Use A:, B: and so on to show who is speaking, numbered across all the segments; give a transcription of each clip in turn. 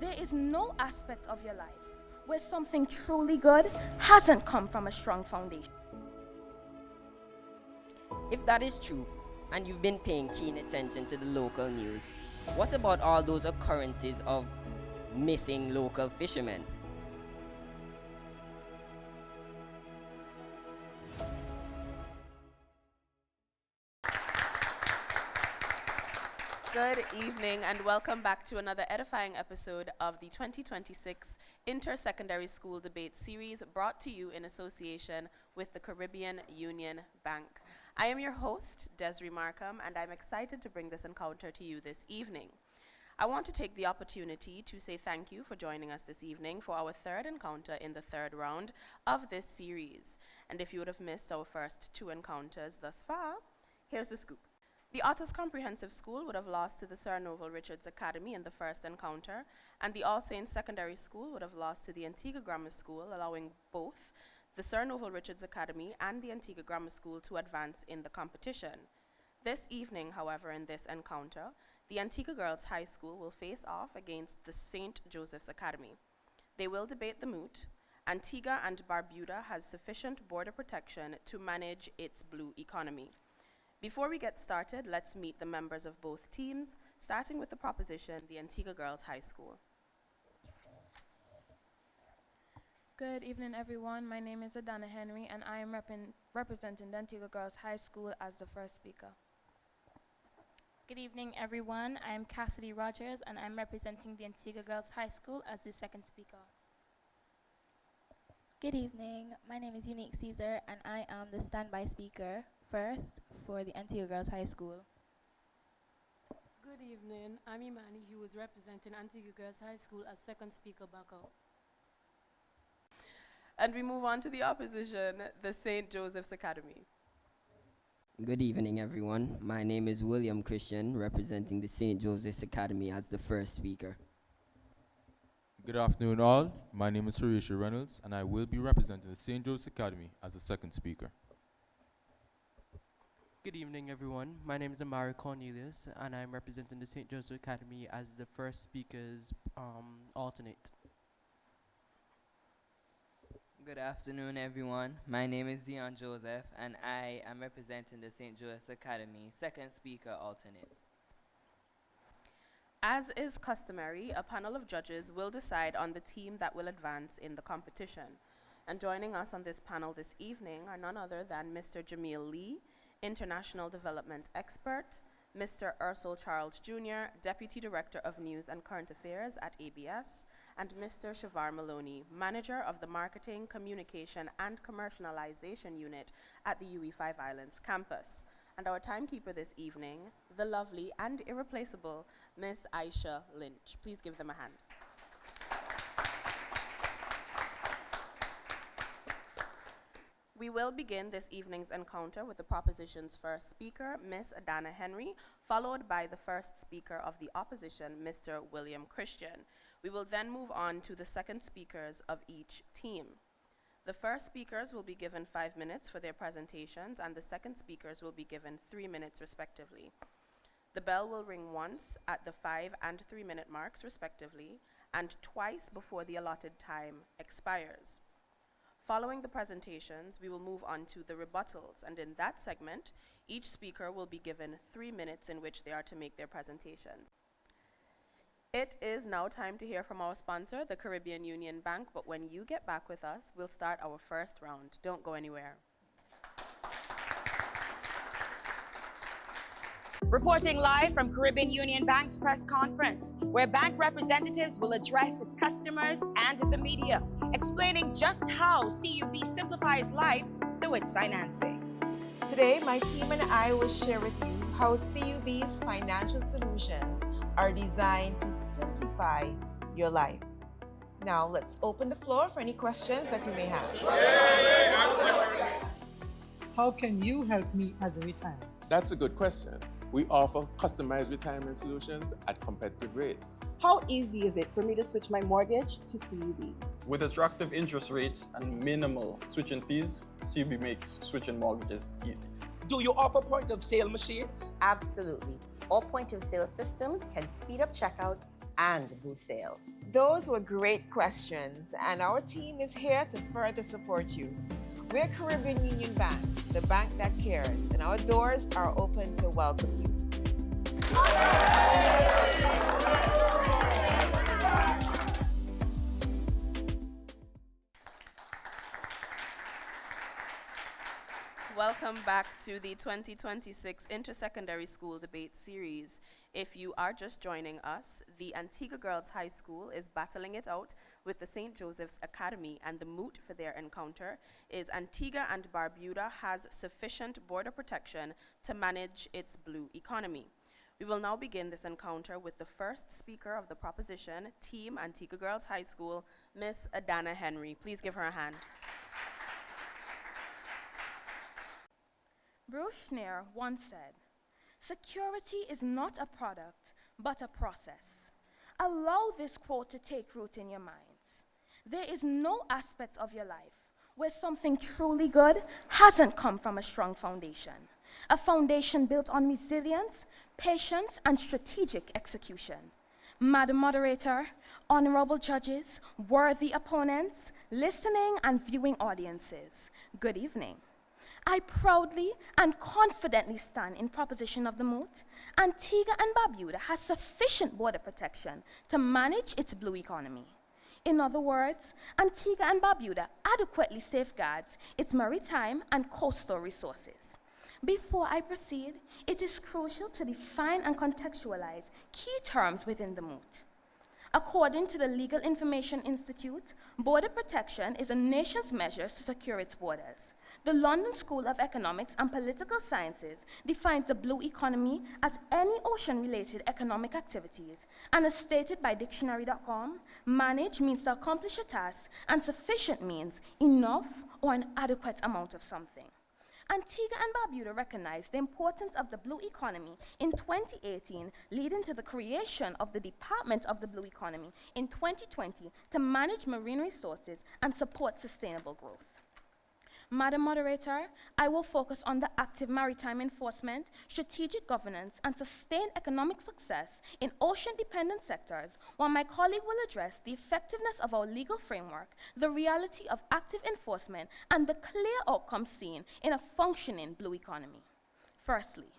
A: There is no aspect of your life where something truly good hasn't come from a strong foundation.
B: If that is true, and you've been paying keen attention to the local news, what about all those occurrences of missing local fishermen?
C: Good evening and welcome back to another edifying episode of the 2026 Inter-Secondary School Debate Series, brought to you in association with the Caribbean Union Bank. I am your host, Desiree Markham, and I'm excited to bring this encounter to you this evening. I want to take the opportunity to say thank you for joining us this evening for our third encounter in the third round of this series. And if you would have missed our first two encounters thus far, here's the scoop. The Otters Comprehensive School would have lost to the Sir Novel Richards Academy in the first encounter, and the All Saints Secondary School would have lost to the Antigua Grammar School, allowing both the Sir Novel Richards Academy and the Antigua Grammar School to advance in the competition. This evening, however, in this encounter, the Antigua Girls High School will face off against the St. Joseph's Academy. They will debate the moot. Antigua and Barbuda has sufficient border protection to manage its blue economy. Before we get started, let's meet the members of both teams, starting with the proposition, the Antigua Girls High School.
A: Good evening, everyone. My name is Adana Henry, and I am representing the Antigua Girls High School as the first speaker.
D: Good evening, everyone. I am Cassidy Rogers, and I'm representing the Antigua Girls High School as the second speaker.
E: Good evening. My name is Unique Caesar, and I am the standby speaker first for the Antigua Girls High School.
F: Good evening. I'm Imani, who is representing Antigua Girls High School as second speaker backup.
C: And we move on to the opposition, the St. Joseph's Academy.
B: Good evening, everyone. My name is William Christian, representing the St. Joseph's Academy as the first speaker.
G: Good afternoon, all. My name is Horatio Reynolds, and I will be representing the St. Joseph's Academy as the second speaker.
H: Good evening, everyone. My name is Amari Cornelius, and I'm representing the St. Joseph Academy as the first speaker's alternate.
I: Good afternoon, everyone. My name is Zion Joseph, and I am representing the St. Joseph's Academy, second speaker alternate.
C: As is customary, a panel of judges will decide on the team that will advance in the competition. And joining us on this panel this evening are none other than Mr. Jamil Lee, International Development Expert, Mr. Ursel Charles Jr., Deputy Director of News and Current Affairs at ABS, and Mr. Shavar Maloney, Manager of the Marketing, Communication, and Commercialization Unit at the UE5 Islands campus. And our timekeeper this evening, the lovely and irreplaceable Miss Aisha Lynch. Please give them a hand. We will begin this evening's encounter with the proposition's first speaker, Miss Adana Henry, followed by the first speaker of the opposition, Mr. William Christian. We will then move on to the second speakers of each team. The first speakers will be given 5 minutes for their presentations, and the second speakers will be given 3 minutes respectively. The bell will ring once at the 5 and 3 minute marks respectively, and twice before the allotted time expires. Following the presentations, we will move on to the rebuttals, and in that segment, each speaker will be given 3 minutes in which they are to make their presentations. It is now time to hear from our sponsor, the Caribbean Union Bank, but when you get back with us, we'll start our first round. Don't go anywhere.
J: Reporting live from Caribbean Union Bank's press conference, where bank representatives will address its customers and the media, explaining just how CUB simplifies life through its financing.
K: Today, my team and I will share with you how CUB's financial solutions are designed to simplify your life. Now, let's open the floor for any questions that you may have.
L: How can you help me as a retiree?
M: That's a good question. We offer customized retirement solutions at competitive rates.
N: How easy is it for me to switch my mortgage to CUB?
O: With attractive interest rates and minimal switching fees, CUB makes switching mortgages easy.
P: Do you offer point-of-sale machines?
Q: Absolutely. All point-of-sale systems can speed up checkout
K: and boost sales? Those were great questions, and our team is here to further support you. We're Caribbean Union Bank, the bank that cares, and our doors are open to welcome you.
C: Welcome back to the 2026 Intersecondary School Debate Series. If you are just joining us, the Antigua Girls High School is battling it out with the St. Joseph's Academy, and the moot for their encounter is Antigua and Barbuda has sufficient border protection to manage its blue economy. We will now begin this encounter with the first speaker of the proposition, Team Antigua Girls High School, Miss Adana Henry. Please give her a hand.
A: Bruce Schneier once said, "Security is not a product, but a process." Allow this quote to take root in your minds. There is no aspect of your life where something truly good hasn't come from a strong foundation. A foundation built on resilience, patience, and strategic execution. Madam Moderator, honorable judges, worthy opponents, listening and viewing audiences, good evening. I proudly and confidently stand in proposition of the moot. Antigua and Barbuda has sufficient border protection to manage its blue economy. In other words, Antigua and Barbuda adequately safeguards its maritime and coastal resources. Before I proceed, it is crucial to define and contextualize key terms within the moot. According to the Legal Information Institute, border protection is a nation's measures to secure its borders. The London School of Economics and Political Sciences defines the blue economy as any ocean-related economic activities, and as stated by dictionary.com, manage means to accomplish a task, and sufficient means enough or an adequate amount of something. Antigua and Barbuda recognized the importance of the blue economy in 2018, leading to the creation of the Department of the Blue Economy in 2020 to manage marine resources and support sustainable growth. Madam Moderator, I will focus on the active maritime enforcement, strategic governance, and sustained economic success in ocean-dependent sectors, while my colleague will address the effectiveness of our legal framework, the reality of active enforcement, and the clear outcomes seen in a functioning blue economy. Firstly,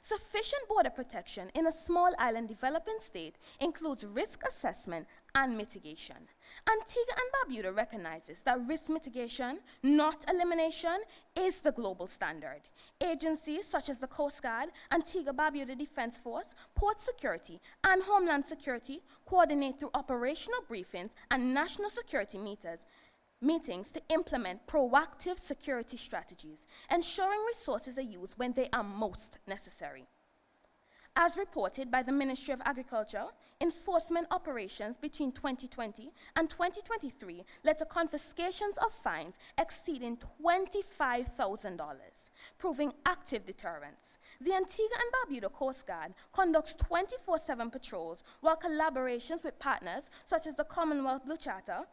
A: sufficient border protection in a small island developing state includes risk assessment and mitigation. Antigua and Barbuda recognizes that risk mitigation, not elimination, is the global standard. Agencies such as the Coast Guard, Antigua Barbuda Defense Force, Port Security, and Homeland Security coordinate through operational briefings and national security meetings to implement proactive security strategies, ensuring resources are used when they are most necessary. As reported by the Ministry of Agriculture, enforcement operations between 2020 and 2023 led to confiscations of fines exceeding $25,000, proving active deterrence. The Antigua and Barbuda Coast Guard conducts 24/7 patrols, while collaborations with partners such as the Commonwealth Blue Charter,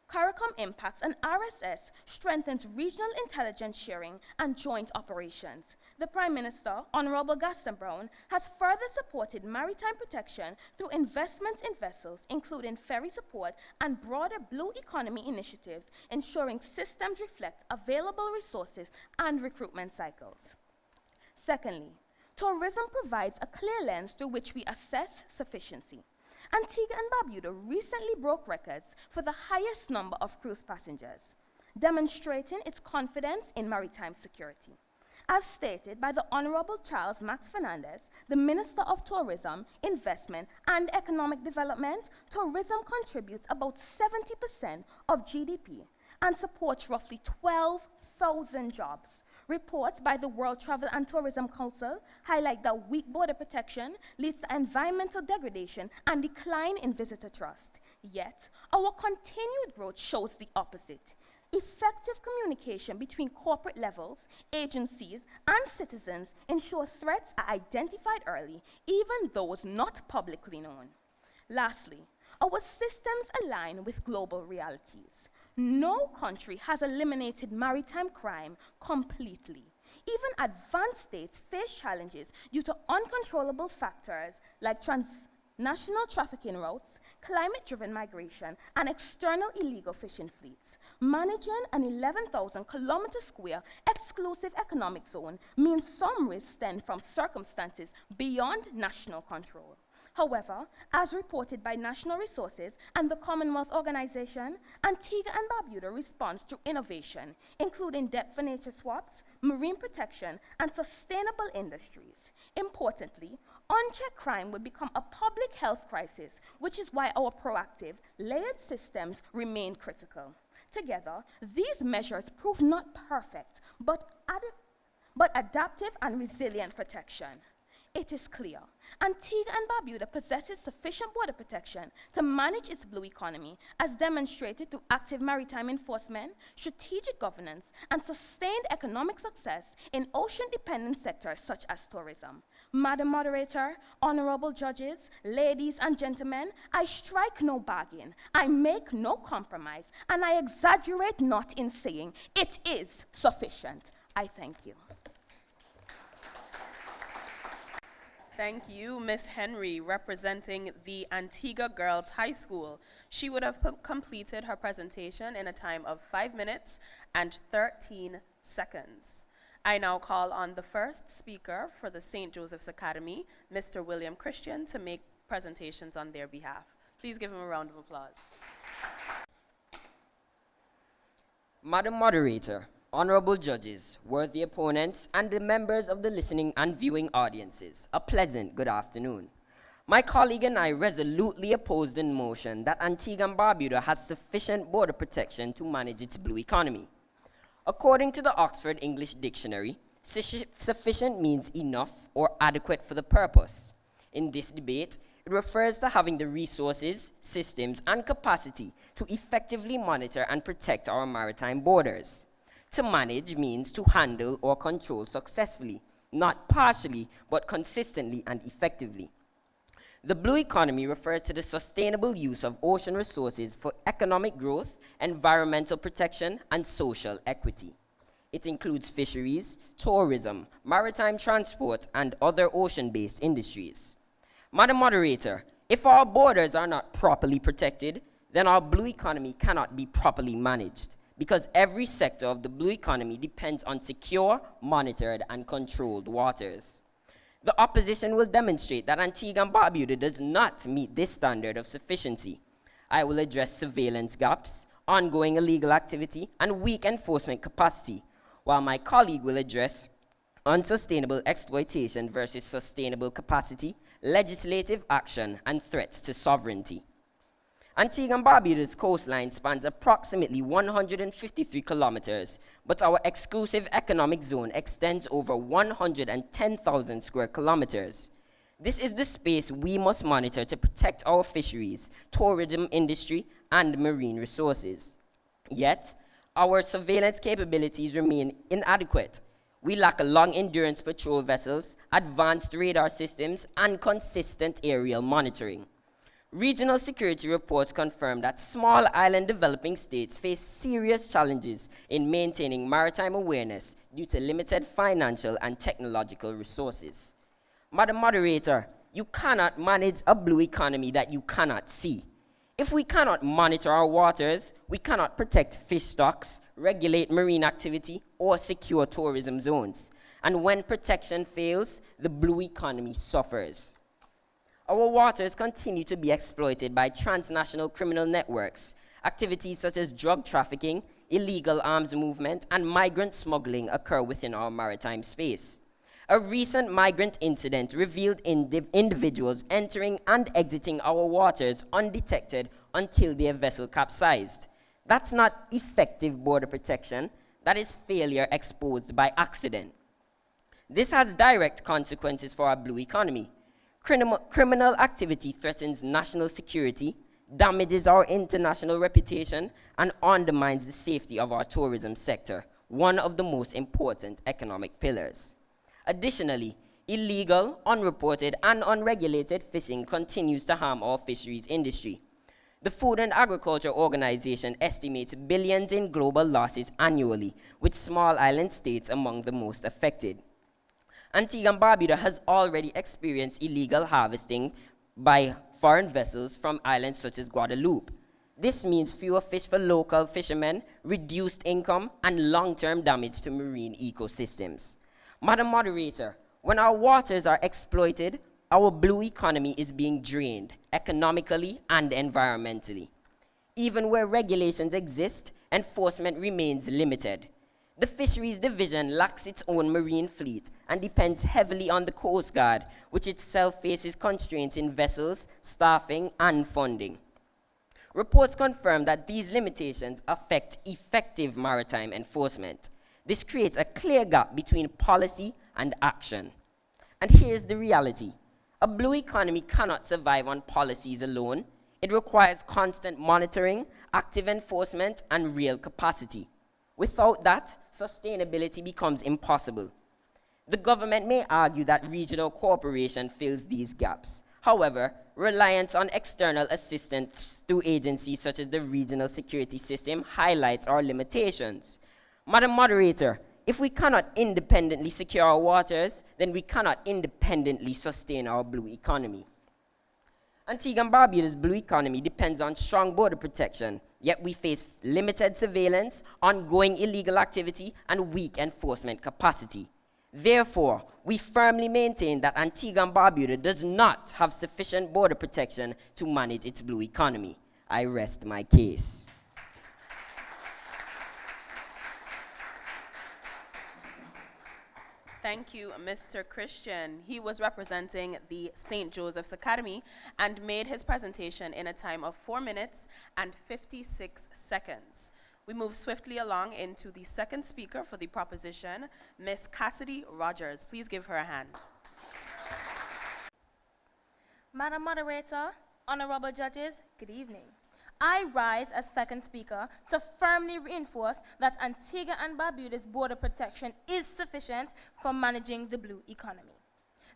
A: CARICOM Impacts, and RSS strengthens regional intelligence sharing and joint operations. The Prime Minister, Honorable Gaston Brown, has further supported maritime protection through investments in vessels, including ferry support and broader blue economy initiatives, ensuring systems reflect available resources and recruitment cycles. Secondly, tourism provides a clear lens through which we assess sufficiency. Antigua and Barbuda recently broke records for the highest number of cruise passengers, demonstrating its confidence in maritime security. As stated by the Honorable Charles Max Fernandez, the Minister of Tourism, Investment, and Economic Development, tourism contributes about 70% of GDP and supports roughly 12,000 jobs. Reports by the World Travel and Tourism Council highlight that weak border protection leads to environmental degradation and decline in visitor trust. Yet, our continued growth shows the opposite. Effective communication between corporate levels, agencies, and citizens ensure threats are identified early, even those not publicly known. Lastly, our systems align with global realities. No country has eliminated maritime crime completely. Even advanced states face challenges due to uncontrollable factors like national trafficking routes, climate-driven migration, and external illegal fishing fleets. Managing an 11,000-kilometer square exclusive economic zone means some risks stem from circumstances beyond national control. However, as reported by National Resources and the Commonwealth Organization, Antigua and Barbuda responds to innovation, including depth for nature swaps, marine protection, and sustainable industries. Importantly, unchecked crime would become a public health crisis, which is why our proactive, layered systems remain critical. Together, these measures prove not perfect, but adaptive and resilient protection. It is clear, Antigua and Barbuda possesses sufficient border protection to manage its blue economy, as demonstrated through active maritime enforcement, strategic governance, and sustained economic success in ocean-dependent sectors such as tourism. Madam Moderator, honorable judges, ladies and gentlemen, I strike no bargain, I make no compromise, and I exaggerate not in saying it is sufficient. I thank you.
C: Thank you, Ms. Henry, representing the Antigua Girls High School. She would have completed her presentation in a time of 5 minutes and 13 seconds. I now call on the first speaker for the St. Joseph's Academy, Mr. William Christian, to make presentations on their behalf. Please give him a round of applause.
B: Madam Moderator, honorable judges, worthy opponents, and the members of the listening and viewing audiences, a pleasant good afternoon. My colleague and I resolutely oppose the motion that Antigua and Barbuda has sufficient border protection to manage its blue economy. According to the Oxford English Dictionary, sufficient means enough or adequate for the purpose. In this debate, it refers to having the resources, systems, and capacity to effectively monitor and protect our maritime borders. To manage means to handle or control successfully, not partially, but consistently and effectively. The blue economy refers to the sustainable use of ocean resources for economic growth, environmental protection, and social equity. It includes fisheries, tourism, maritime transport, and other ocean-based industries. Madam Moderator, if our borders are not properly protected, then our blue economy cannot be properly managed, because every sector of the blue economy depends on secure, monitored, and controlled waters. The opposition will demonstrate that Antigua and Barbuda does not meet this standard of sufficiency. I will address surveillance gaps, ongoing illegal activity, and weak enforcement capacity, while my colleague will address unsustainable exploitation versus sustainable capacity, legislative action, and threats to sovereignty. Antigua and Barbuda's coastline spans approximately 153 kilometers, but our exclusive economic zone extends over 110,000 square kilometers. This is the space we must monitor to protect our fisheries, tourism industry, and marine resources. Yet, our surveillance capabilities remain inadequate. We lack long-endurance patrol vessels, advanced radar systems, and consistent aerial monitoring. Regional security reports confirm that small island developing states face serious challenges in maintaining maritime awareness due to limited financial and technological resources. Madam Moderator, you cannot manage a blue economy that you cannot see. If we cannot monitor our waters, we cannot protect fish stocks, regulate marine activity, or secure tourism zones. And when protection fails, the blue economy suffers. Our waters continue to be exploited by transnational criminal networks. Activities such as drug trafficking, illegal arms movement, and migrant smuggling occur within our maritime space. A recent migrant incident revealed individuals entering and exiting our waters undetected until their vessel capsized. That's not effective border protection. That is failure exposed by accident. This has direct consequences for our blue economy. Criminal activity threatens national security, damages our international reputation, and undermines the safety of our tourism sector, one of the most important economic pillars. Additionally, illegal, unreported, and unregulated fishing continues to harm our fisheries industry. The Food and Agriculture Organization estimates billions in global losses annually, with small island states among the most affected. Antigua and Barbuda has already experienced illegal harvesting by foreign vessels from islands such as Guadeloupe. This means fewer fish for local fishermen, reduced income, and long-term damage to marine ecosystems. Madam Moderator, when our waters are exploited, our blue economy is being drained economically and environmentally. Even where regulations exist, enforcement remains limited. The Fisheries Division lacks its own marine fleet and depends heavily on the Coast Guard, which itself faces constraints in vessels, staffing, and funding. Reports confirm that these limitations affect effective maritime enforcement. This creates a clear gap between policy and action. And here's the reality. A blue economy cannot survive on policies alone. It requires constant monitoring, active enforcement, and real capacity. Without that, sustainability becomes impossible. The government may argue that regional cooperation fills these gaps. However, reliance on external assistance through agencies such as the Regional Security System highlights our limitations. Madam Moderator, if we cannot independently secure our waters, then we cannot independently sustain our blue economy. Antigua and Barbuda's blue economy depends on strong border protection, yet we face limited surveillance, ongoing illegal activity, and weak enforcement capacity. Therefore, we firmly maintain that Antigua and Barbuda does not have sufficient border protection to manage its blue economy. I rest my case.
C: Thank you, Mr. Christian. He was representing the St. Joseph's Academy and made his presentation in a time of 4 minutes and 56 seconds. We move swiftly along into the second speaker for the proposition, Ms. Cassidy Rogers. Please give her a hand.
A: Madam Moderator, honorable judges, good evening. I rise as second speaker to firmly reinforce that Antigua and Barbuda's border protection is sufficient for managing the blue economy.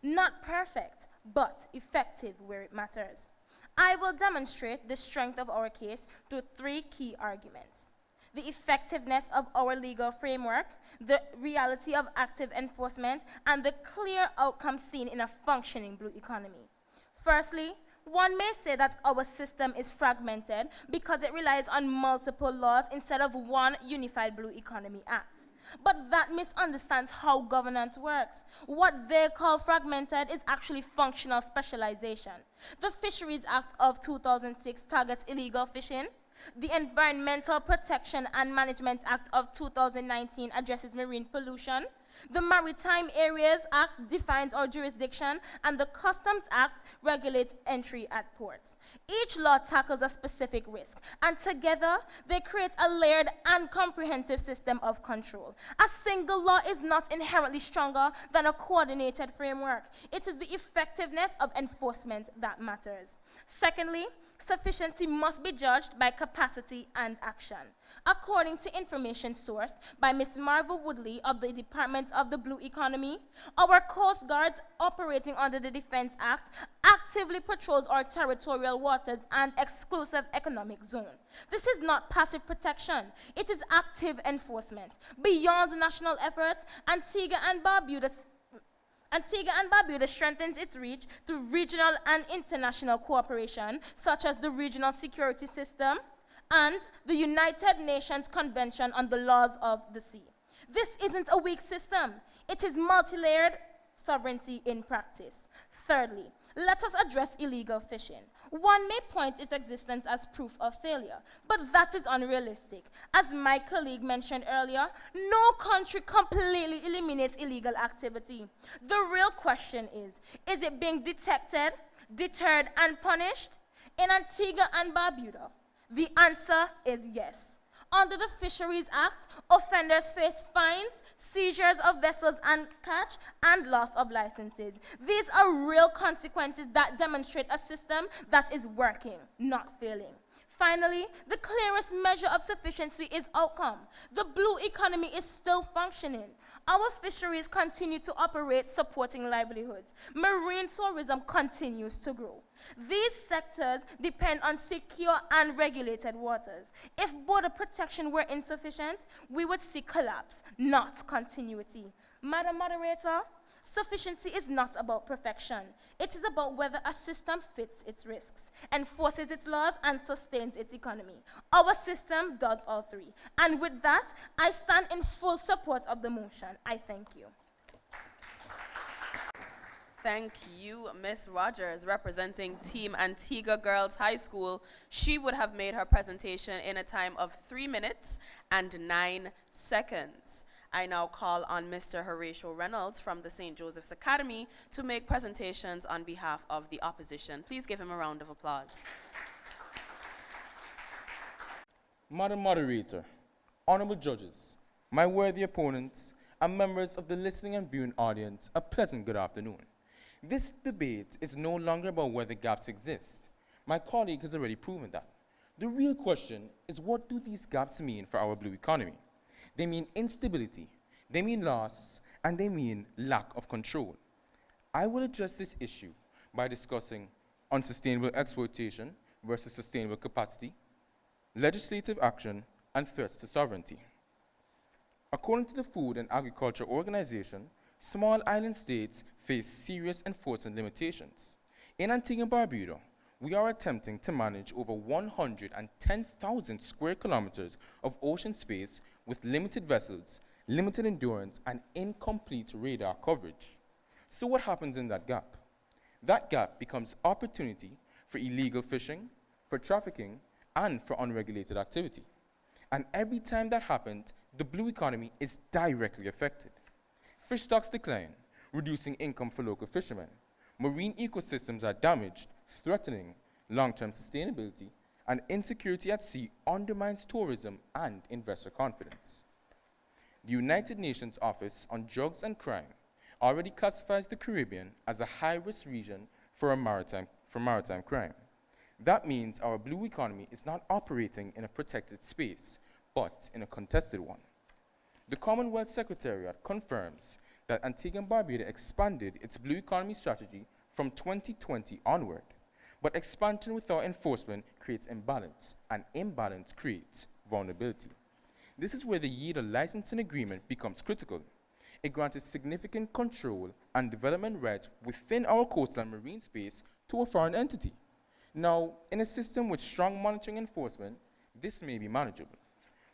A: Not perfect, but effective where it matters. I will demonstrate the strength of our case through 3 key arguments: the effectiveness of our legal framework, the reality of active enforcement, and the clear outcome seen in a functioning blue economy. Firstly, one may say that our system is fragmented because it relies on multiple laws instead of one unified Blue Economy Act. But that misunderstands how governance works. What they call fragmented is actually functional specialization. The Fisheries Act of 2006 targets illegal fishing. The Environmental Protection and Management Act of 2019 addresses marine pollution. The Maritime Areas Act defines our jurisdiction, and the Customs Act regulates entry at ports. Each law tackles a specific risk, and together they create a layered and comprehensive system of control. A single law is not inherently stronger than a coordinated framework. It is the effectiveness of enforcement that matters. Secondly, sufficiency must be judged by capacity and action. According to information sourced by Ms. Marva Woodley of the Department of the Blue Economy, our Coast Guards operating under the Defense Act actively patrols our territorial waters and exclusive economic zone. This is not passive protection, it is active enforcement. Beyond national efforts, Antigua and Barbuda strengthens its reach through regional and international cooperation, such as the Regional Security System and the United Nations Convention on the Laws of the Sea. This isn't a weak system. It is multi-layered sovereignty in practice. Thirdly, let us address illegal fishing. One may point its existence as proof of failure, but that is unrealistic. As my colleague mentioned earlier, no country completely eliminates illegal activity. The real question is it being detected, deterred, and punished? In Antigua and Barbuda, the answer is yes. Under the Fisheries Act, offenders face fines, seizures of vessels and catch, and loss of licenses. These are real consequences that demonstrate a system that is working, not failing. Finally, the clearest measure of sufficiency is outcome. The blue economy is still functioning. Our fisheries continue to operate, supporting livelihoods. Marine tourism continues to grow. These sectors depend on secure and regulated waters. If border protection were insufficient, we would see collapse, not continuity. Madam Moderator, Sufficiency is not about perfection. It is about whether a system fits its risks, enforces its laws, and sustains its economy. Our system does all three. And with that, I stand in full support of the motion. I thank you.
C: Thank you, Miss Rogers, representing Team Antigua Girls High School. She would have made her presentation in a time of 3 minutes and 9 seconds. I now call on Mr. Horatio Reynolds from the St. Joseph's Academy to make presentations on behalf of the opposition. Please give him a round of applause.
G: Madam Moderator, honorable judges, my worthy opponents, and members of the listening and viewing audience, a pleasant good afternoon. This debate is no longer about whether gaps exist. My colleague has already proven that. The real question is, what do these gaps mean for our blue economy? They mean instability, they mean loss, and they mean lack of control. I will address this issue by discussing unsustainable exploitation versus sustainable capacity, legislative action, and threats to sovereignty. According to the Food and Agriculture Organization, small island states face serious enforcement limitations. In Antigua and Barbuda, we are attempting to manage over 110,000 square kilometers of ocean space with limited vessels, limited endurance, and incomplete radar coverage. So what happens in that gap? That gap becomes opportunity for illegal fishing, for trafficking, and for unregulated activity. And every time that happens, the blue economy is directly affected. Fish stocks decline, reducing income for local fishermen. Marine ecosystems are damaged, threatening long-term sustainability, and insecurity at sea undermines tourism and investor confidence. The United Nations Office on Drugs and Crime already classifies the Caribbean as a high-risk region for maritime crime. That means our blue economy is not operating in a protected space, but in a contested one. The Commonwealth Secretariat confirms that Antigua and Barbuda expanded its blue economy strategy from 2020 onward. But expansion without enforcement creates imbalance, and imbalance creates vulnerability. This is where the Yield licensing agreement becomes critical. It granted significant control and development rights within our coastal marine space to a foreign entity. Now, in a system with strong monitoring enforcement, this may be manageable.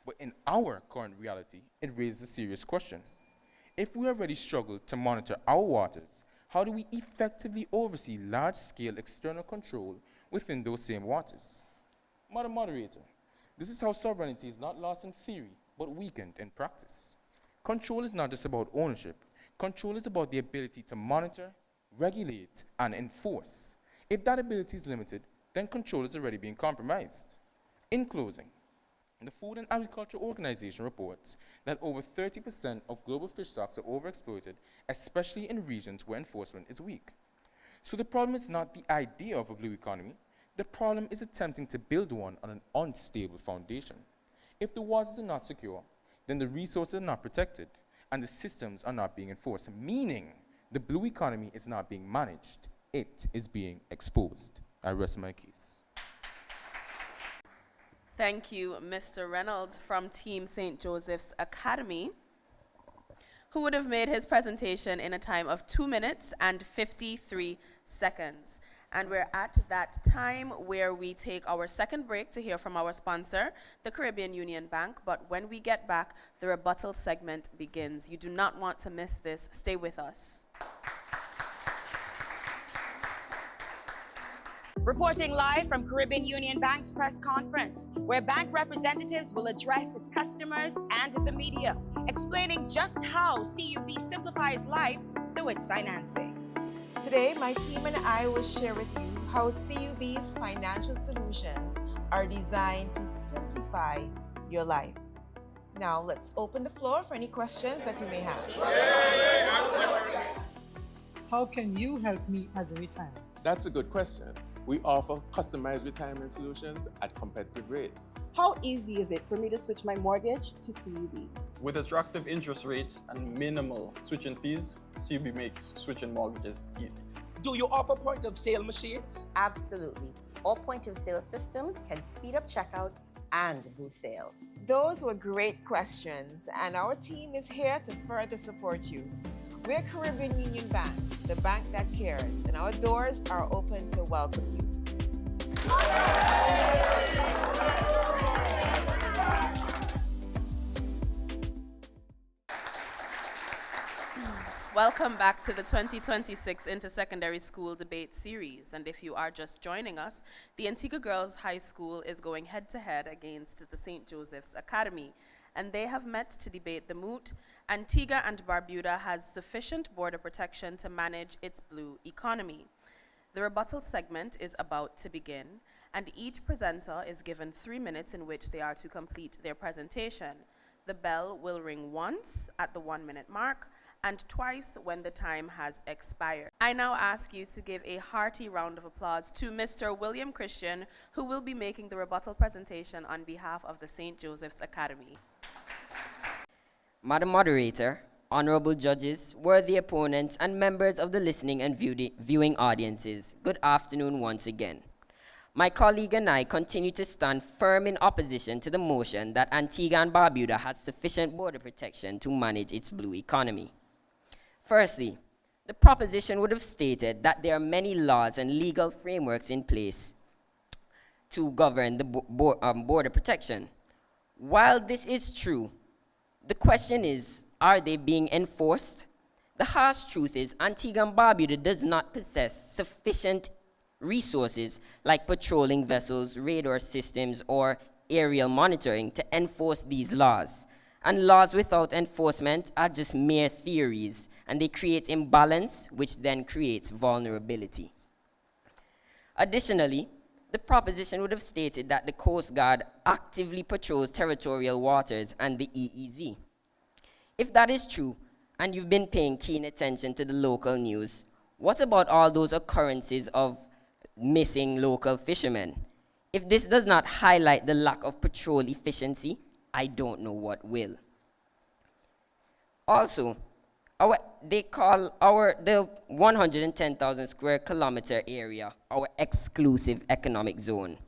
G: But in our current reality, it raises a serious question. If we already struggle to monitor our waters, how do we effectively oversee large-scale external control within those same waters? Madam Moderator, this is how sovereignty is not lost in theory, but weakened in practice. Control is not just about ownership. Control is about the ability to monitor, regulate, and enforce. If that ability is limited, then control is already being compromised. In closing, the Food and Agriculture Organization reports that over 30% of global fish stocks are overexploited, especially in regions where enforcement is weak. So the problem is not the idea of a blue economy. The problem is attempting to build one on an unstable foundation. If the waters are not secure, then the resources are not protected, and the systems are not being enforced, meaning the blue economy is not being managed. It is being exposed. I rest my case.
C: Thank you, Mr. Reynolds from Team St. Joseph's Academy, who would have made his presentation in a time of 2 minutes and 53 seconds. And we're at that time where we take our second break to hear from our sponsor, the Caribbean Union Bank. But when we get back, the rebuttal segment begins. You do not want to miss this. Stay with us.
J: Reporting live from Caribbean Union Bank's press conference, where bank representatives will address its customers and the media, explaining just how CUB simplifies life through its financing.
K: Today, my team and I will share with you how CUB's financial solutions are designed to simplify your life. Now, let's open the floor for any questions that you may have.
L: How can you help me as a retiree?
M: That's a good question. We offer customized retirement solutions at competitive rates.
N: How easy is it for me to switch my mortgage to CUB?
O: With attractive interest rates and minimal switching fees, CUB makes switching mortgages easy.
P: Do you offer point-of-sale machines?
Q: Absolutely. All point-of-sale systems can speed up checkout and boost sales.
K: Those were great questions, and our team is here to further support you. We're Caribbean Union Bank, the bank that cares, and our doors are open to welcome you.
C: Welcome back to the 2026 Intersecondary School Debate Series. And if you are just joining us, the Antigua Girls High School is going head-to-head against the St. Joseph's Academy. And they have met to debate the moot, Antigua and Barbuda has sufficient border protection to manage its blue economy. The rebuttal segment is about to begin, and each presenter is given 3 minutes in which they are to complete their presentation. The bell will ring once at the 1 minute mark, and twice when the time has expired. I now ask you to give a hearty round of applause to Mr. William Christian, who will be making the rebuttal presentation on behalf of the St. Joseph's Academy.
B: Madam Moderator, honorable judges, worthy opponents, and members of the listening and viewing audiences, good afternoon once again. My colleague and I continue to stand firm in opposition to the motion that Antigua and Barbuda has sufficient border protection to manage its blue economy. Firstly, the proposition would have stated that there are many laws and legal frameworks in place to govern the border protection. While this is true, the question is, are they being enforced? The harsh truth is Antigua and Barbuda does not possess sufficient resources like patrolling vessels, radar systems, or aerial monitoring to enforce these laws. And laws without enforcement are just mere theories, and they create imbalance, which then creates vulnerability. Additionally, the proposition would have stated that the Coast Guard actively patrols territorial waters and the EEZ. If that is true, and you've been paying keen attention to the local news, what about all those occurrences of missing local fishermen? If this does not highlight the lack of patrol efficiency, I don't know what will. Also, they call the 110,000 square kilometer area our exclusive economic zone.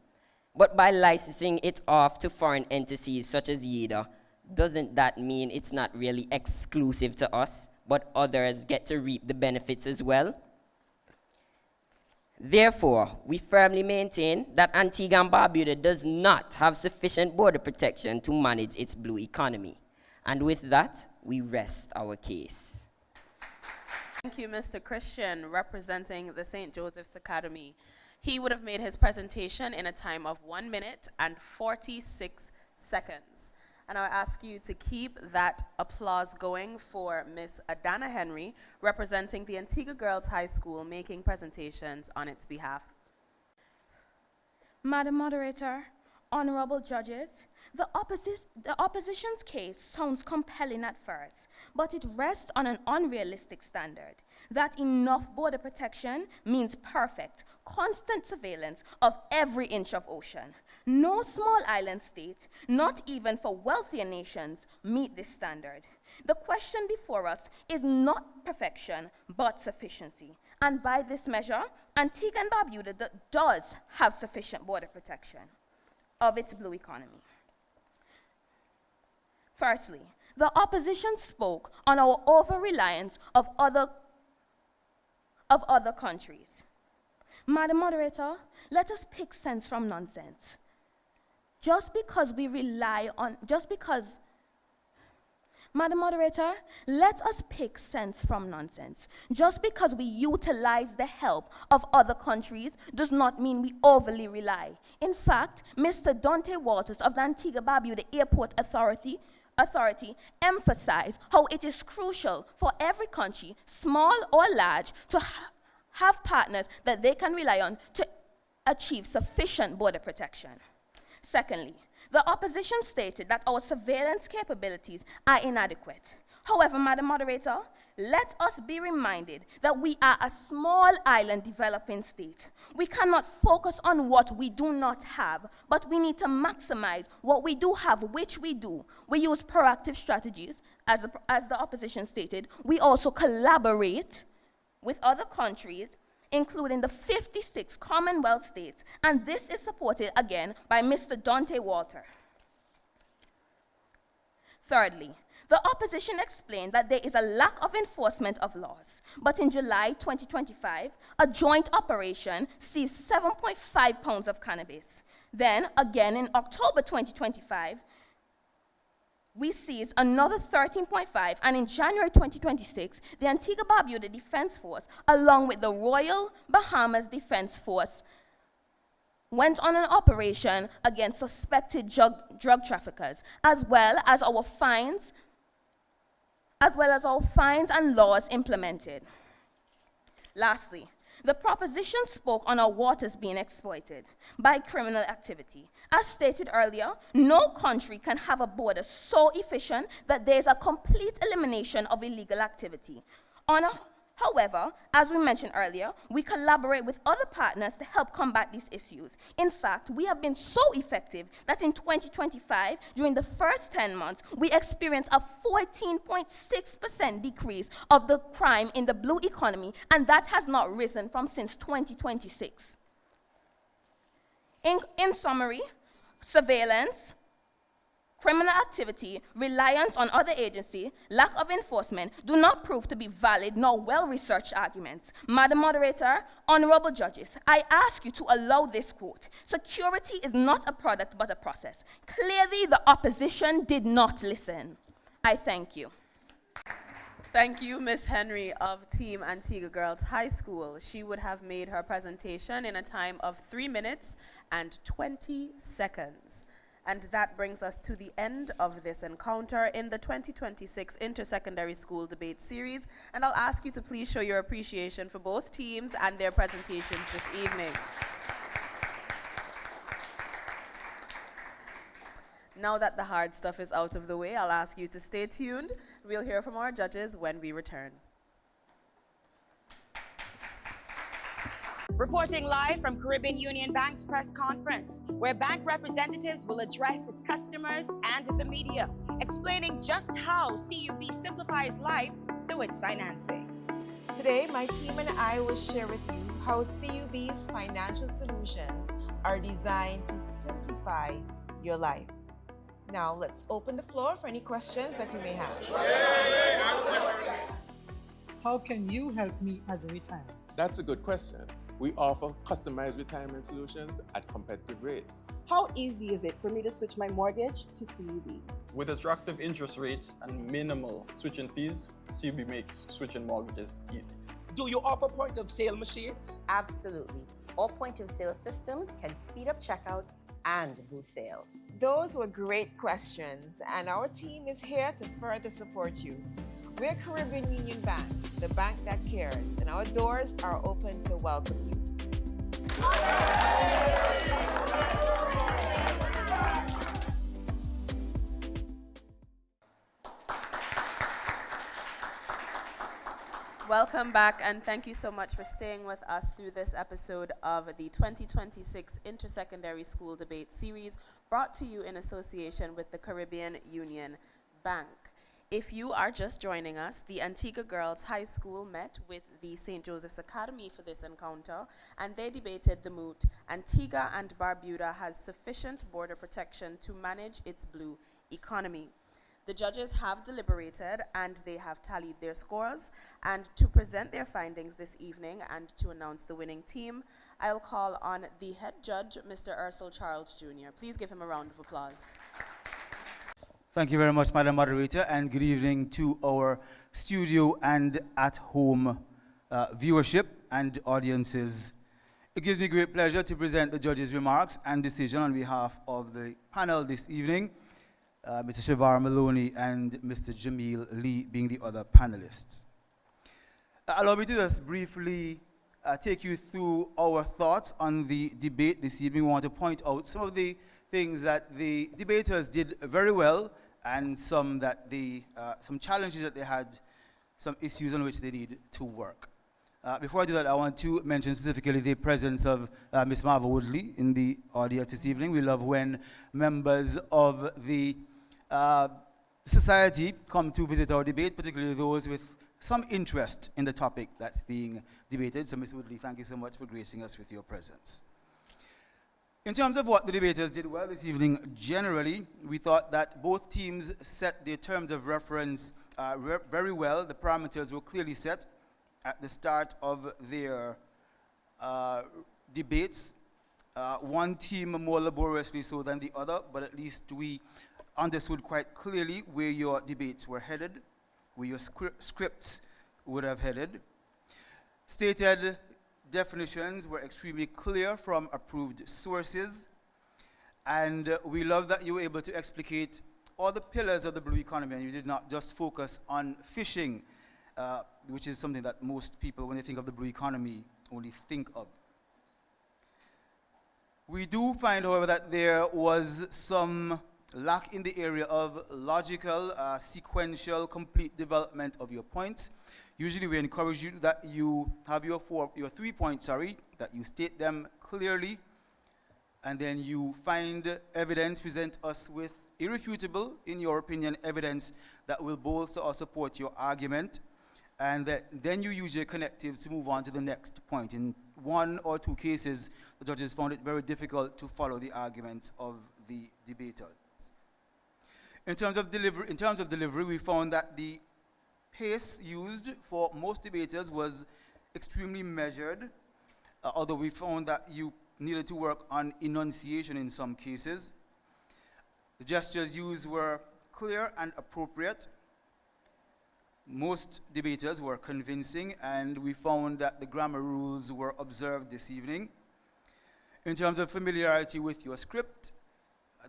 B: But by licensing it off to foreign entities such as YEDA, doesn't that mean it's not really exclusive to us, but others get to reap the benefits as well? Therefore, we firmly maintain that Antigua and Barbuda does not have sufficient border protection to manage its blue economy. And with that, we rest our case.
C: Thank you, Mr. Christian, representing the St. Joseph's Academy. He would have made his presentation in a time of 1 minute and 46 seconds. And I ask you to keep that applause going for Ms. Adana Henry, representing the Antigua Girls High School, making presentations on its behalf.
A: Madam Moderator, honorable judges, the opposition's case sounds compelling at first, but it rests on an unrealistic standard that enough border protection means perfect, constant surveillance of every inch of ocean. No small island state, not even for wealthier nations, meet this standard. The question before us is not perfection, but sufficiency. And by this measure, Antigua and Barbuda does have sufficient border protection of its blue economy. Firstly, the opposition spoke on our over-reliance of other countries. Madam Moderator, let us pick sense from nonsense. Madam Moderator, let us pick sense from nonsense. Just because we utilize the help of other countries does not mean we overly rely. In fact, Mr. Dante Walters of the Antigua-Barbuda Airport Authority emphasized how it is crucial for every country, small or large, to have partners that they can rely on to achieve sufficient border protection. Secondly, the opposition stated that our surveillance capabilities are inadequate. However, Madam Moderator, let us be reminded that we are a small island developing state. We cannot focus on what we do not have, but we need to maximize what we do have, which we do. We use proactive strategies, as the opposition stated. We also collaborate with other countries, including the 56 Commonwealth states, and this is supported again by Mr. Dante Walter. Thirdly, the opposition explained that there is a lack of enforcement of laws, but in July 2025, a joint operation seized 7.5 pounds of cannabis. Then, again in October 2025, we seized another 13.5, and in January 2026, the Antigua Barbuda Defense Force, along with the Royal Bahamas Defense Force, went on an operation against suspected drug traffickers, as well as our fines and laws implemented. Lastly, the proposition spoke on our waters being exploited by criminal activity. As stated earlier, no country can have a border so efficient that there is a complete elimination of illegal activity. However, as we mentioned earlier, we collaborate with other partners to help combat these issues. In fact, we have been so effective that in 2025, during the first 10 months, we experienced a 14.6% decrease of the crime in the blue economy, and that has not risen from since 2026. In summary, surveillance, criminal activity, reliance on other agencies, lack of enforcement do not prove to be valid nor well-researched arguments. Madam Moderator, honorable judges, I ask you to allow this quote. Security is not a product but a process. Clearly, the opposition did not listen. I thank you.
C: Thank you, Ms. Henry of Team Antigua Girls High School. She would have made her presentation in a time of 3 minutes and 20 seconds. And that brings us to the end of this encounter in the 2026 Inter-Secondary School Debate Series. And I'll ask you to please show your appreciation for both teams and their presentations this evening. Now that the hard stuff is out of the way, I'll ask you to stay tuned. We'll hear from our judges when we return.
J: Reporting live from Caribbean Union Bank's press conference, where bank representatives will address its customers and the media, explaining just how CUB simplifies life through its financing.
K: Today, my team and I will share with you how CUB's financial solutions are designed to simplify your life. Now, let's open the floor for any questions that you may have.
L: How can you help me as a retirement?
M: That's a good question. We offer customized retirement solutions at competitive rates.
N: How easy is it for me to switch my mortgage to CUB?
O: With attractive interest rates and minimal switching fees, CUB makes switching mortgages easy.
P: Do you offer point-of-sale machines?
Q: Absolutely. All point-of-sale systems can speed up checkout and boost sales.
K: Those were great questions, and our team is here to further support you. We're Caribbean Union Bank, the bank that cares, and our doors are open to welcome you.
C: Welcome back, and thank you so much for staying with us through this episode of the 2026 Inter-Secondary School Debate Series, brought to you in association with the Caribbean Union Bank. If you are just joining us, the Antigua Girls High School met with the St. Joseph's Academy for this encounter, and they debated the moot, Antigua and Barbuda has sufficient border protection to manage its blue economy. The judges have deliberated and they have tallied their scores, and to present their findings this evening and to announce the winning team, I'll call on the head judge, Mr. Ursel Charles Jr. Please give him a round of applause.
R: Thank you very much, Madam Moderator, and good evening to our studio and at-home viewership and audiences. It gives me great pleasure to present the judges' remarks and decision on behalf of the panel this evening, Mr. Shavar Maloney and Mr. Jamil Lee being the other panelists. Allow me to just briefly take you through our thoughts on the debate this evening. We want to point out some of the things that the debaters did very well, and some challenges that they had, some issues on which they need to work. Before I do that, I want to mention specifically the presence of Ms. Marva Woodley in the audience this evening. We love when members of the society come to visit our debate, particularly those with some interest in the topic that's being debated. So, Ms. Woodley, thank you so much for gracing us with your presence. In terms of what the debaters did well this evening, generally, we thought that both teams set their terms of reference very well. The parameters were clearly set at the start of their debates. One team more laboriously so than the other, but at least we understood quite clearly where your debates were headed, where your scripts would have headed. Stated definitions were extremely clear from approved sources, and we love that you were able to explicate all the pillars of the blue economy, and you did not just focus on fishing, which is something that most people, when they think of the blue economy, only think of. We do find, however, that there was some lack in the area of logical, sequential, complete development of your points. Usually we encourage you that you have your 3 points, that you state them clearly, and then you find evidence, present us with irrefutable, in your opinion, evidence that will bolster or support your argument, and then you use your connectives to move on to the next point. In one or two cases, the judges found it very difficult to follow the arguments of the debaters. In terms of delivery, we found that the pace used for most debaters was extremely measured, although we found that you needed to work on enunciation in some cases. The gestures used were clear and appropriate. Most debaters were convincing, and we found that the grammar rules were observed this evening. In terms of familiarity with your script,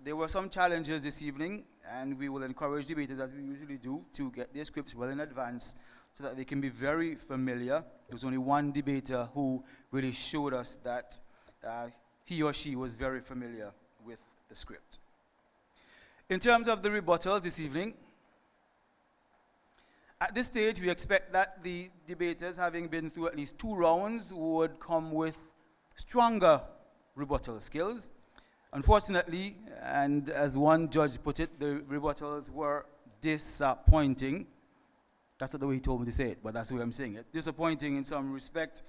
R: there were some challenges this evening, and we will encourage debaters, as we usually do, to get their scripts well in advance so that they can be very familiar. There was only one debater who really showed us that he or she was very familiar with the script. In terms of the rebuttals this evening, at this stage, we expect that the debaters, having been through at least 2 rounds, would come with stronger rebuttal skills. Unfortunately, and as one judge put it, the rebuttals were disappointing. That's not the way he told me to say it, but that's the way I'm saying it. Disappointing in some respect.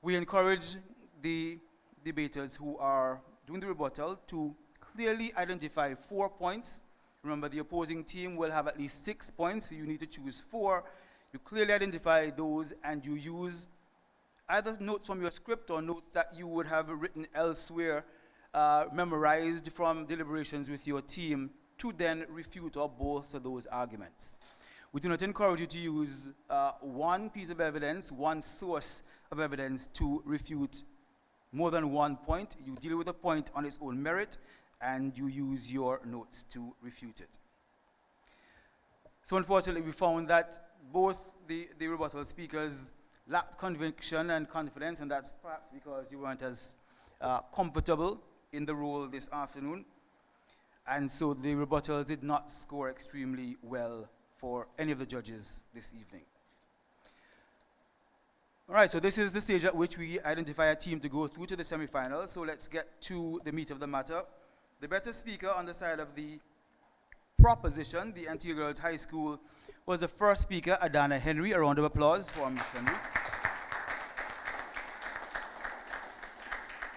R: We encourage the debaters who are doing the rebuttal to clearly identify 4 points. Remember, the opposing team will have at least 6 points, so you need to choose 4. You clearly identify those, and you use either notes from your script or notes that you would have written elsewhere, memorized from deliberations with your team, to then refute or bolster those arguments. We do not encourage you to use one piece of evidence, one source of evidence to refute more than 1 point. You deal with a point on its own merit, and you use your notes to refute it. So unfortunately, we found that both the rebuttal speakers lacked conviction and confidence, and that's perhaps because you weren't as comfortable in the role this afternoon. And so the rebuttals did not score extremely well for any of the judges this evening. All right, so this is the stage at which we identify a team to go through to the semifinals. So let's get to the meat of the matter. The better speaker on the side of the proposition, the Antigua Girls High School, was the first speaker, Adana Henry. A round of applause for Ms. Henry.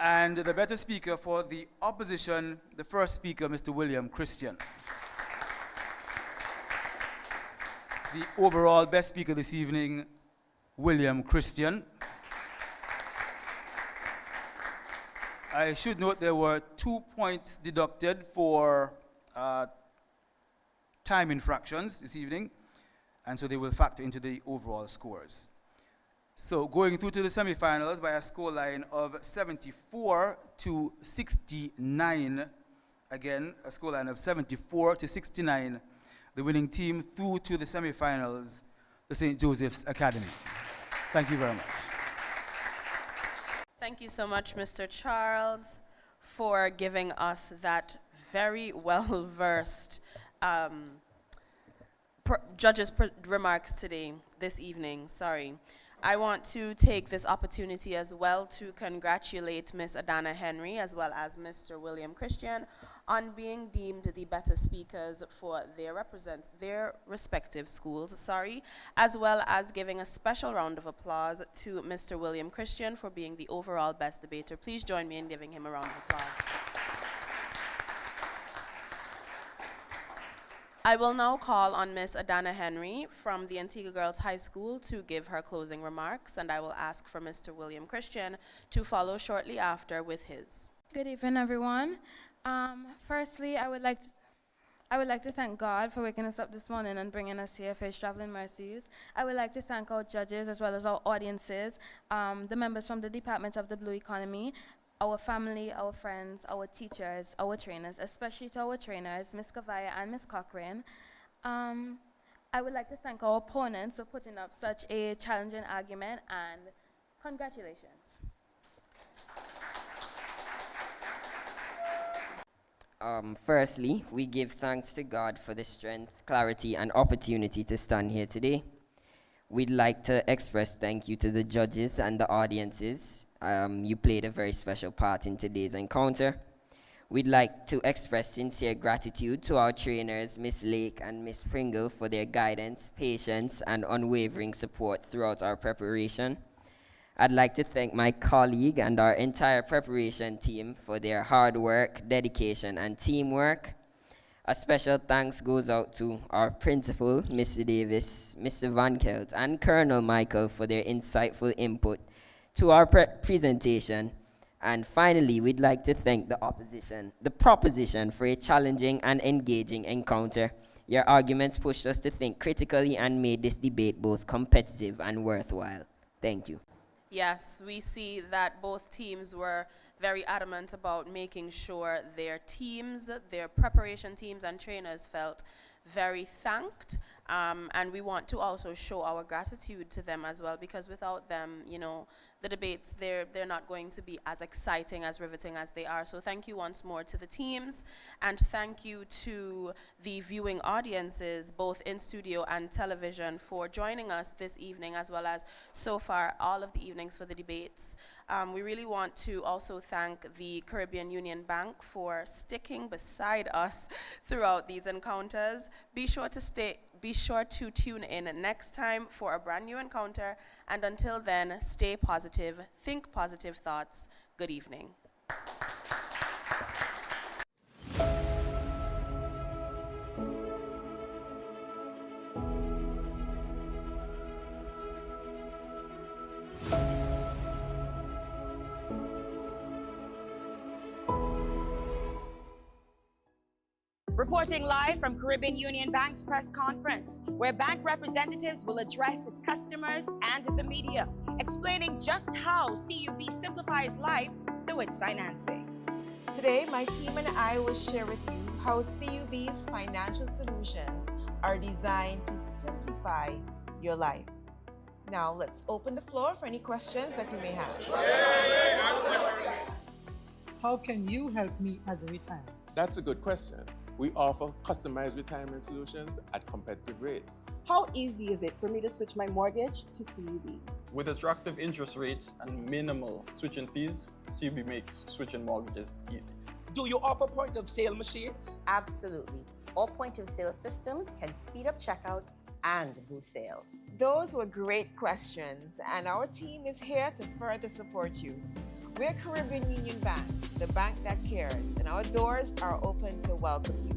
R: And the better speaker for the opposition, the first speaker, Mr. William Christian. The overall best speaker this evening, William Christian. I should note there were 2 points deducted for time infractions this evening, and so they will factor into the overall scores. So going through to the semifinals by a scoreline of 74 to 69, again, a scoreline of 74 to 69, the winning team through to the semifinals, the St. Joseph's Academy. Thank you very much.
C: Thank you so much, Mr. Charles, for giving us that very well-versed judges' remarks this evening. I want to take this opportunity as well to congratulate Miss Adana Henry as well as Mr. William Christian on being deemed the better speakers for their respective schools, as well as giving a special round of applause to Mr. William Christian for being the overall best debater. Please join me in giving him a round of applause. I will now call on Miss Adana Henry from the Antigua Girls High School to give her closing remarks, and I will ask for Mr. William Christian to follow shortly after with his.
A: Good evening, everyone. Firstly, I would like to thank God for waking us up this morning and bringing us here for His traveling mercies. I would like to thank our judges as well as our audiences, the members from the Department of the Blue Economy, our family, our friends, our teachers, our trainers, especially to our trainers, Ms. Kavaya and Ms. Cochran. I would like to thank our opponents for putting up such a challenging argument, and congratulations.
B: Firstly, we give thanks to God for the strength, clarity, and opportunity to stand here today. We'd like to express thank you to the judges and the audiences. You played a very special part in today's encounter. We'd like to express sincere gratitude to our trainers, Miss Lake and Miss Pringle, for their guidance, patience, and unwavering support throughout our preparation. I'd like to thank my colleague and our entire preparation team for their hard work, dedication, and teamwork. A special thanks goes out to our principal, Mr. Davis, Mr. Van Kelt, and Colonel Michael for their insightful input to our presentation. And finally, we'd like to thank the proposition for a challenging and engaging encounter. Your arguments pushed us to think critically and made this debate both competitive and worthwhile. Thank you.
C: Yes, we see that both teams were very adamant about making sure their teams, their preparation teams and trainers felt very thanked. And we want to also show our gratitude to them as well, because without them, the debates, they're not going to be as exciting, as riveting as they are. So thank you once more to the teams, and thank you to the viewing audiences, both in studio and television, for joining us this evening, as well as so far all of the evenings for the debates. We really want to also thank the Caribbean Union Bank for sticking beside us throughout these encounters. Be sure to tune in next time for a brand new encounter, and until then, stay positive, think positive thoughts. Good evening.
J: Reporting live from Caribbean Union Bank's press conference, where bank representatives will address its customers and the media, explaining just how CUB simplifies life through its financing.
K: Today, my team and I will share with you how CUB's financial solutions are designed to simplify your life. Now, let's open the floor for any questions that you may have.
L: How can you help me as a retiree?
M: That's a good question. We offer customized retirement solutions at competitive rates.
N: How easy is it for me to switch my mortgage to CUB?
O: With attractive interest rates and minimal switching fees, CUB makes switching mortgages easy.
P: Do you offer point-of-sale machines?
Q: Absolutely. All point-of-sale systems can speed up checkout and boost sales.
K: Those were great questions, and our team is here to further support you. We're Caribbean Union Bank, the bank that cares, and our doors are open to welcome you.